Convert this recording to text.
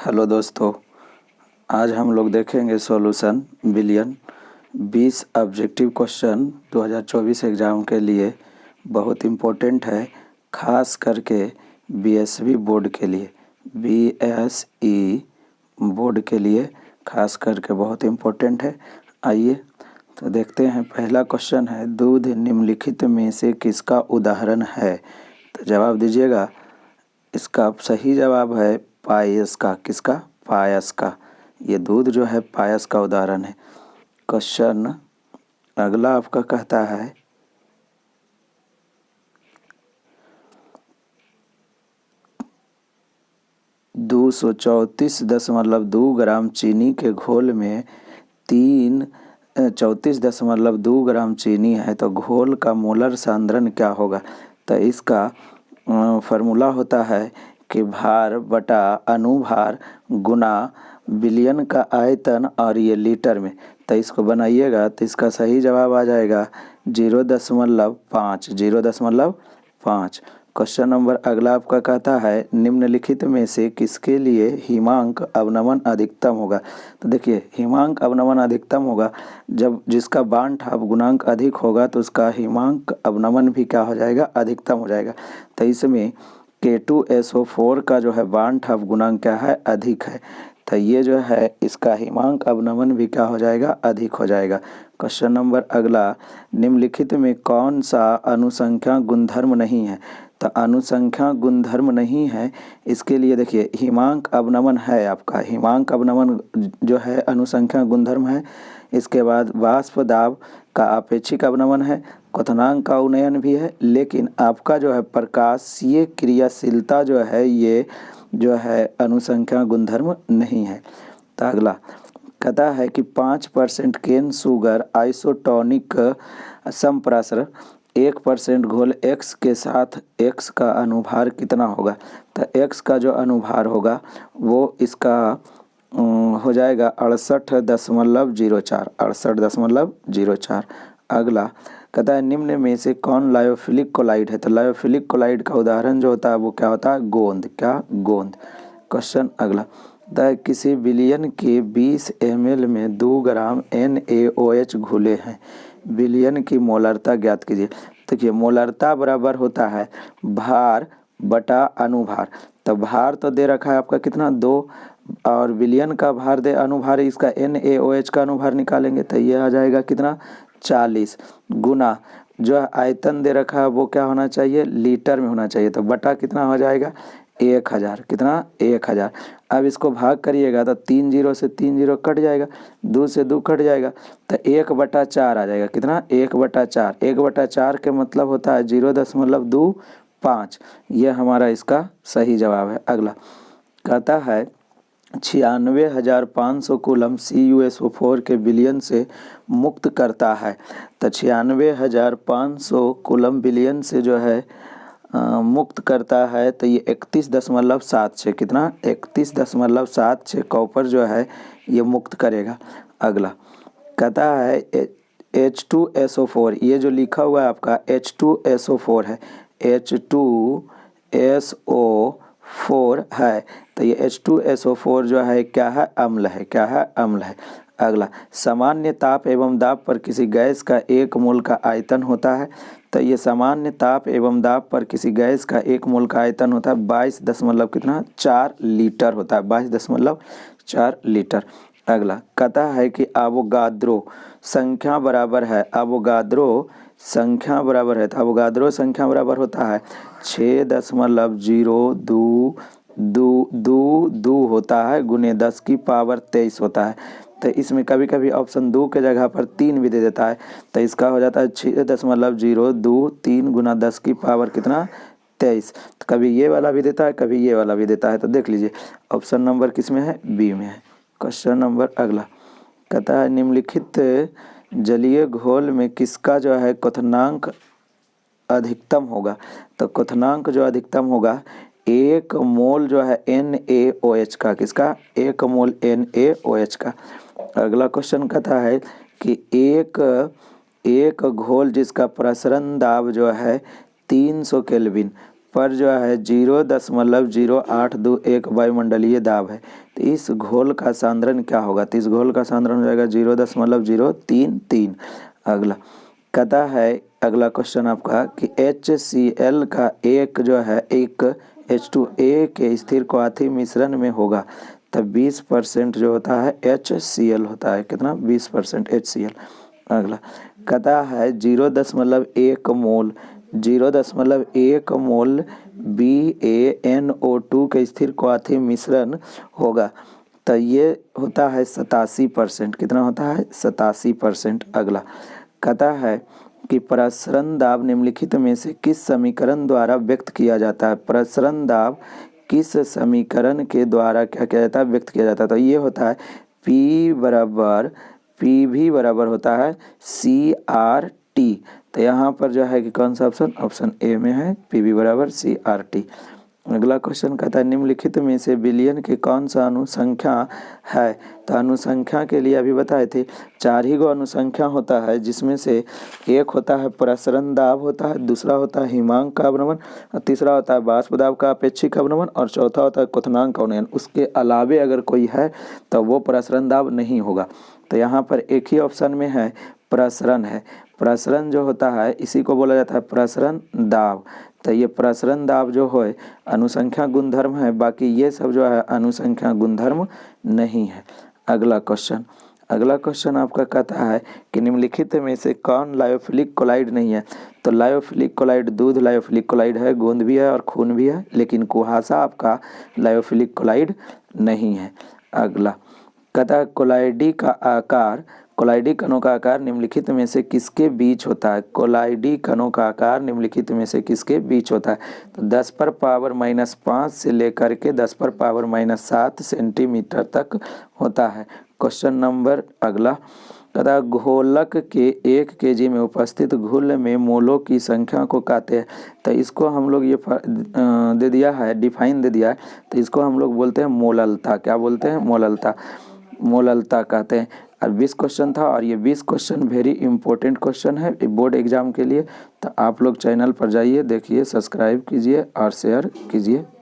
Hello दोस्तों, आज हम लोग देखेंगे सॉल्यूशन विलियन 20 ऑब्जेक्टिव क्वेश्चन 2024 एग्ज़ाम के लिए बहुत इम्पोर्टेंट है, ख़ास करके बीएसई बोर्ड के लिए। बीएसई बोर्ड के लिए ख़ास करके बहुत इम्पोर्टेंट है। आइए तो देखते हैं। पहला क्वेश्चन है, दूध निम्नलिखित में से किसका उदाहरण है? तो जवाब दीजिएगा। इसका सही जवाब है पायस का। किसका? पायस का। ये दूध जो है पायस का उदाहरण है। क्वेश्चन अगला आपका कहता है, दो सौ 34.2 ग्राम चीनी के घोल में 34.2 ग्राम चीनी है, तो घोल का मोलर सांद्रण क्या होगा? तो इसका फार्मूला होता है कि भार बटा अनुभार गुना विलियन का आयतन, और ये लीटर में। तो इसको बनाइएगा तो इसका सही जवाब आ जाएगा 0.5। 0.5। क्वेश्चन नंबर अगला आपका कहता है, निम्नलिखित में से किसके लिए हिमांक अवनमन अधिकतम होगा? तो देखिए, हिमांक अवनमन अधिकतम होगा जब जिसका बांठ गुणांक अधिक होगा तो उसका हिमांक अवनमन भी क्या हो जाएगा? अधिकतम हो जाएगा। तो इसमें K2SO4 का जो है बांठ गुणांक क्या है? अधिक है। तो ये जो है इसका हिमांक अवनमन भी क्या हो जाएगा? अधिक हो जाएगा। क्वेश्चन नंबर अगला, निम्नलिखित में कौन सा अनुसंख्या गुणधर्म नहीं है? तो अनुसंख्या गुणधर्म नहीं है, इसके लिए देखिए हिमांक अवनमन है आपका। हिमांक अवनमन जो है अनुसंख्या गुणधर्म है। इसके बाद वाष्प दाब का आपेक्षिक अवनमन है, क्वथनांक का उन्नयन भी है, लेकिन आपका जो है प्रकाशीय क्रियाशीलता जो है ये जो है अनुसंख्या गुणधर्म नहीं है। तो अगला कहता है कि 5% केन शुगर आइसोटोनिक संप्रासर 1% घोल X के साथ X का अनुभार कितना होगा? तो X का जो अनुभार होगा वो इसका हो जाएगा 68.04। 68.04। अगला कहता है, निम्न में से कौन लायोफिलिक कोलाइड है? तो लायोफिलिक कोलाइड का उदाहरण जो होता है वो क्या होता है? गोंद। क्या? गोंद। क्वेश्चन अगला, किसी विलियन के 20 ml में 2 ग्राम NaOH घुले हैं, विलियन की मोलरता ज्ञात कीजिए। देखिए, मोलरता बराबर होता है भार बटा अनुभार। तो भार तो दे रखा है आपका कितना? 2, और विलियन का भार दे अनुभार, इसका NaOH का अनुभार निकालेंगे तो ये आ जाएगा कितना? 40 गुना जो आयतन दे रखा है वो क्या होना चाहिए? लीटर में होना चाहिए। तो बटा कितना हो जाएगा? 1000। कितना? 1000। अब इसको भाग करिएगा तो 3 0 से 3 0 कट जाएगा, 2 से 2 कट जाएगा, तो 1/4 आ जाएगा। कितना? 1/4। 1/4 के मतलब होता है 0.25। यह हमारा इसका सही जवाब है। अगला कहता है, 96,500 कूलम CuSO4 के विलियन से मुक्त करता है। तो 96,500 कूलम विलियन से जो है मुक्त करता है, तो ये 31.76। कितना? 31.76 कॉपर जो है ये मुक्त करेगा। अगला कहता है H2SO4, ये जो लिखा हुआ है आपका H2SO4 है, H2SO4 है, तो ये H2SO4 जो है क्या है? अम्ल है। क्या है? अम्ल है। अगला, सामान्य ताप एवं दाब पर किसी गैस का 1 मोल का आयतन होता है। तो ये सामान्य ताप एवं दाब पर किसी गैस का 1 मोल का आयतन होता है 22.4 लीटर होता है। 22.4 लीटर। अगला कहता है कि अवोगाद्रो संख्या बराबर है। अवोगाद्रो संख्या बराबर है, तो अवोगाद्रो संख्या बराबर होता है 6.02222 होता है गुने 10 की पावर 23 होता है। तो इसमें कभी कभी ऑप्शन 2 के जगह पर 3 भी दे देता है, तो इसका हो जाता है 6.023 गुना 10 की पावर कितना? 23। तो कभी ये वाला भी देता है, कभी ये वाला भी देता है। तो देख लीजिए ऑप्शन नंबर किस में है? बी में है। क्वेश्चन नंबर अगला कहता है, निम्नलिखित जलीय घोल में किसका जो है क्वथनांक अधिकतम होगा? तो क्वथनांक जो अधिकतम होगा 1 मोल जो है NaOH का। किसका? 1 मोल NaOH का। अगला क्वेश्चन कहता है कि एक घोल जिसका प्रसरण दाब जो है 300 केल्विन पर जो है 0.0821 वायुमंडलीय दाब है। तो इस घोल का सांद्रण क्या होगा? तो इस घोल का सांद्रण हो जाएगा 0.033। अगला कहता है, अगला क्वेश्चन आपका कि HCl का एक जो है एक H2A के स्थिर क्वाथी मिश्रण में होगा तब 20% जो होता है HCl होता है। कितना? 20% HCl। अगला कहता है 0.1 मोल BaNO2 के स्थिर क्वाथी मिश्रण होगा तो ये होता है 87%। कितना होता है? 87%। अगला कहता है कि प्रसरण दाब निम्नलिखित में से किस समीकरण द्वारा व्यक्त किया जाता है? प्रसरण दाब किस समीकरण के द्वारा क्या किया जाता है? व्यक्त किया जाता है। तो ये होता है PV बराबर होता है CRT। तो यहाँ पर जो है कि कौन सा ऑप्शन? ऑप्शन ए में है PV बराबर CRT। अगला क्वेश्चन कहता है निम्नलिखित में से विलयन के कौन सा अनुसंख्या है? तो अनुसंख्या के लिए अभी बताए थे 4 ही गो अनुसंख्या होता है, जिसमें से एक होता है प्रसरण दाब होता है, दूसरा होता है हिमांक का अवनमन, तीसरा होता है वाष्प दाब का अपेक्षिक अवनमन और चौथा होता है क्वथनांक का अवनमन। उसके अलावे अगर कोई है तो वो प्रसरण दाब नहीं होगा। तो यहाँ पर एक ही ऑप्शन में है प्रसरण है। प्रसरण जो होता है इसी को बोला जाता है प्रसरण दाब। तो ये प्रसरण दाब जो है अनुसंख्या गुणधर्म है, बाकी ये सब जो है अनुसंख्या गुणधर्म नहीं है। अगला क्वेश्चन आपका कहता है कि निम्नलिखित में से कौन लायोफिलिक कोलाइड नहीं है? तो लायोफिलिक कोलाइड दूध लायोफिलिक कोलाइड है, गोंद भी है और खून भी है, लेकिन कुहासा आपका लायोफिलिक कोलाइड नहीं है। अगला कहता है कोलाइडी कणों का आकार निम्नलिखित में से किसके बीच होता है? कोलाइडी कणों का आकार निम्नलिखित में से किसके बीच होता है? तो 10⁻⁻5 से लेकर के 10⁻⁻7 सेंटीमीटर तक होता है। क्वेश्चन नंबर अगला कहता है घोलक के 1 kg में उपस्थित घुल में मोलों की संख्या को कहते हैं। तो इसको हम लोग ये दे दिया है, डिफाइन दे दिया है। तो इसको हम लोग बोलते हैं मोललता। क्या बोलते हैं? मोललता कहते हैं। और 20 क्वेश्चन था और ये 20 क्वेश्चन वेरी इंपॉर्टेंट क्वेश्चन है बोर्ड एग्जाम के लिए। तो आप लोग चैनल पर जाइए, देखिए, सब्सक्राइब कीजिए और शेयर कीजिए।